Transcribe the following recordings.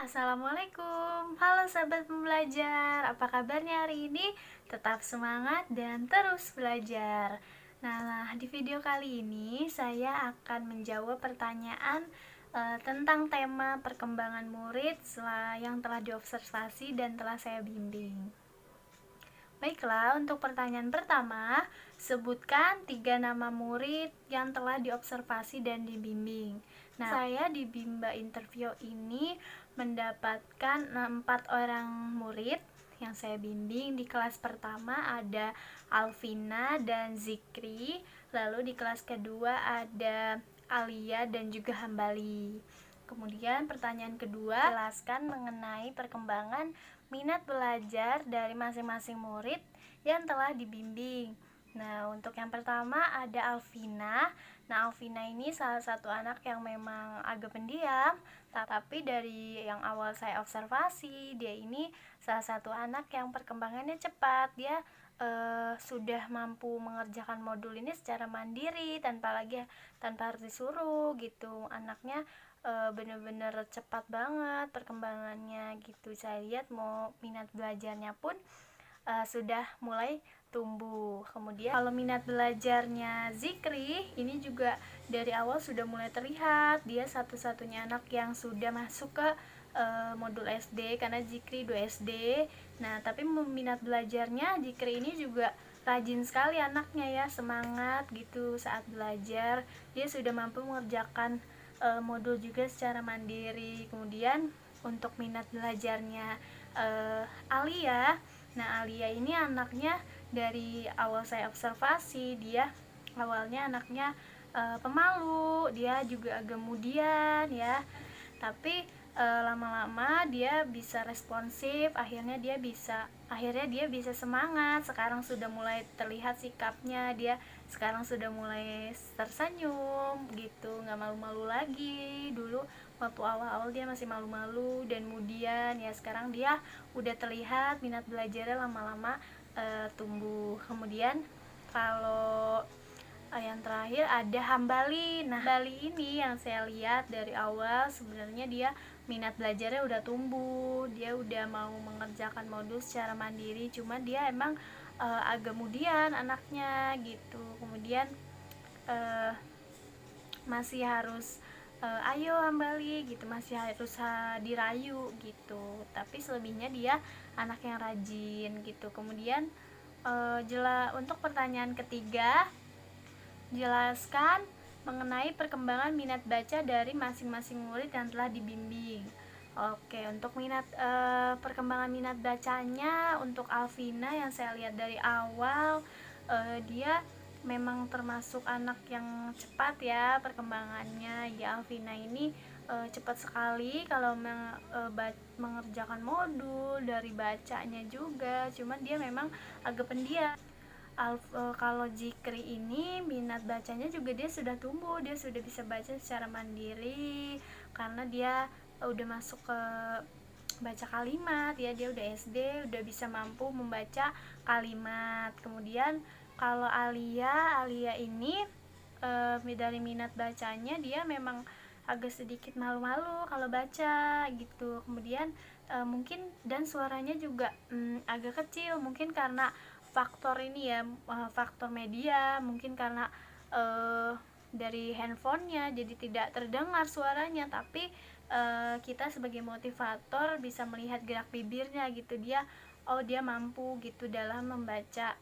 Assalamualaikum, halo sahabat pembelajar, apa kabarnya hari ini? Tetap semangat dan terus belajar. Nah, di video kali ini saya akan menjawab pertanyaan tentang tema perkembangan murid yang telah diobservasi dan telah saya bimbing. Baiklah, untuk pertanyaan pertama, sebutkan 3 nama murid yang telah diobservasi dan dibimbing. Nah, saya di Bimba Interview ini mendapatkan 4 orang murid yang saya bimbing. Di kelas pertama ada Alvina dan Zikri, lalu di kelas kedua ada Alia dan juga Hambali. Kemudian pertanyaan kedua, jelaskan mengenai perkembangan minat belajar dari masing-masing murid yang telah dibimbing. Nah, untuk yang pertama ada Alvina. Nah, Alvina ini salah satu anak yang memang agak pendiam, tapi dari yang awal saya observasi, dia ini salah satu anak yang perkembangannya cepat. Dia sudah mampu mengerjakan modul ini secara mandiri tanpa harus disuruh gitu. Anaknya bener-bener cepat banget perkembangannya gitu. Saya lihat mau minat belajarnya pun sudah mulai tumbuh. Kemudian kalau minat belajarnya Zikri ini juga dari awal sudah mulai terlihat. Dia satu-satunya anak yang sudah masuk ke modul SD karena Zikri 2 SD. Nah, tapi minat belajarnya Zikri ini juga rajin sekali anaknya ya, semangat gitu saat belajar. Dia sudah mampu mengerjakan modul juga secara mandiri. Kemudian untuk minat belajarnya Alia. Nah, Alia ini anaknya dari awal saya observasi, dia awalnya anaknya pemalu, dia juga agak kemudian ya. Tapi lama-lama dia bisa responsif, akhirnya dia bisa semangat. Sekarang sudah mulai terlihat sikapnya, dia sekarang sudah mulai tersenyum gitu, nggak malu-malu lagi. Dulu waktu awal-awal dia masih malu-malu dan kemudian ya sekarang dia udah terlihat minat belajarnya lama-lama tumbuh. Kemudian kalau yang terakhir ada Hambali. Nah, Hambali ini yang saya lihat dari awal sebenarnya dia minat belajarnya udah tumbuh, dia udah mau mengerjakan modul secara mandiri, cuman dia emang agak kemudian anaknya gitu. Kemudian masih harus ayo Hambali gitu, masih harus dirayu gitu. Tapi selebihnya dia anak yang rajin gitu. Kemudian untuk pertanyaan ketiga, jelaskan mengenai perkembangan minat baca dari masing-masing murid yang telah dibimbing. Oke, untuk perkembangan minat bacanya untuk Alvina yang saya lihat dari awal, dia memang termasuk anak yang cepat ya perkembangannya. Ya, Alvina ini cepat sekali kalau mengerjakan modul, dari bacanya juga. Cuman dia memang agak pendiam. Kalau Zikri ini minat bacanya juga dia sudah tumbuh, dia sudah bisa baca secara mandiri karena dia udah masuk ke baca kalimat ya, dia udah SD, udah bisa mampu membaca kalimat. Kemudian kalau Alia ini dari minat bacanya dia memang agak sedikit malu-malu kalau baca gitu. Kemudian mungkin dan suaranya juga agak kecil, mungkin karena faktor ini ya, faktor media, mungkin karena dari handphonenya jadi tidak terdengar suaranya. Tapi kita sebagai motivator bisa melihat gerak bibirnya gitu, dia mampu gitu dalam membaca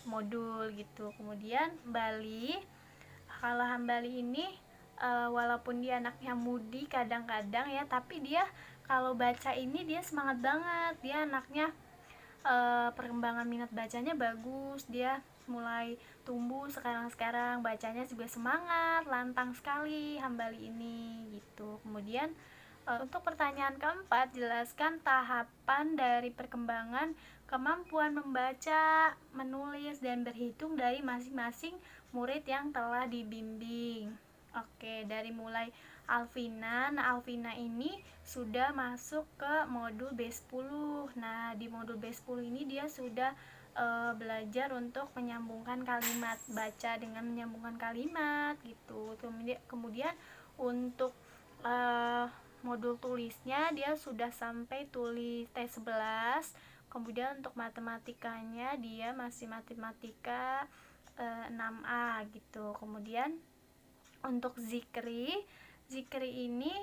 modul gitu. Kemudian kalau Hambali ini walaupun dia anaknya mudi kadang-kadang ya, tapi dia kalau baca ini dia semangat banget. Dia anaknya perkembangan minat bacanya bagus, dia mulai tumbuh sekarang bacanya juga semangat, lantang sekali Hambali ini gitu. Kemudian untuk pertanyaan keempat, jelaskan tahapan dari perkembangan kemampuan membaca, menulis, dan berhitung dari masing-masing murid yang telah dibimbing. Oke, dari mulai Alvina. Nah, Alvina ini sudah masuk ke modul B10. Nah, di modul B10 ini dia sudah belajar untuk menyambungkan kalimat, baca dengan menyambungkan kalimat gitu. Kemudian untuk modul tulisnya dia sudah sampai tulis T11. Kemudian untuk matematikanya dia masih matematika 6A gitu. Kemudian untuk Zikri ini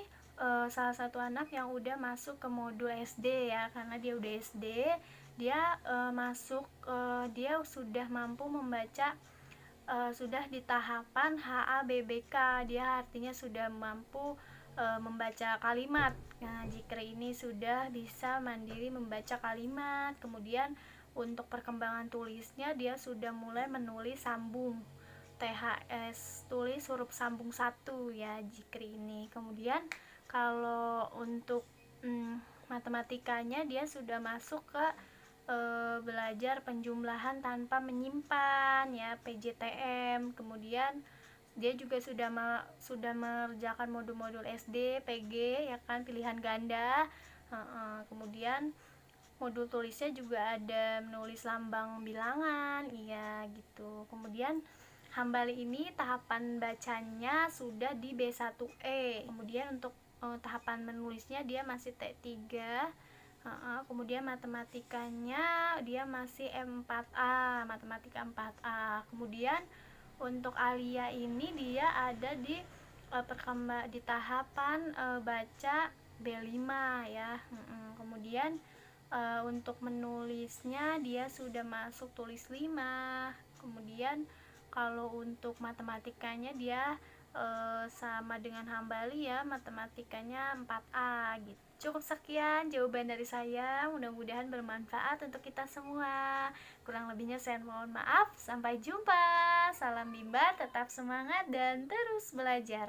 salah satu anak yang udah masuk ke modul SD ya, karena dia udah SD, dia dia sudah mampu membaca, sudah di tahapan HABBK, dia artinya sudah mampu membaca kalimat. Nah, Zikri ini sudah bisa mandiri membaca kalimat. Kemudian untuk perkembangan tulisnya dia sudah mulai menulis sambung THS, tulis huruf sambung 1 ya Zikri ini. Kemudian kalau untuk matematikanya dia sudah masuk ke belajar penjumlahan tanpa menyimpan ya, PJTM. Kemudian dia juga sudah mengerjakan modul-modul SD, PG ya kan, pilihan ganda. Kemudian modul tulisnya juga ada menulis lambang bilangan, iya gitu. Kemudian Hambali ini tahapan bacanya sudah di B1E. Kemudian untuk tahapan menulisnya dia masih T3. Kemudian matematikanya dia masih M4A, matematika 4A. Kemudian untuk Alia ini dia ada di di tahapan baca B5 ya. Kemudian untuk menulisnya dia sudah masuk tulis 5. Kemudian kalau untuk matematikanya dia sama dengan Hambali ya, matematikanya 4A gitu. Cukup sekian jawaban dari saya, mudah-mudahan bermanfaat untuk kita semua. Kurang lebihnya saya mohon maaf. Sampai jumpa. Salam Bimba, tetap semangat dan terus belajar.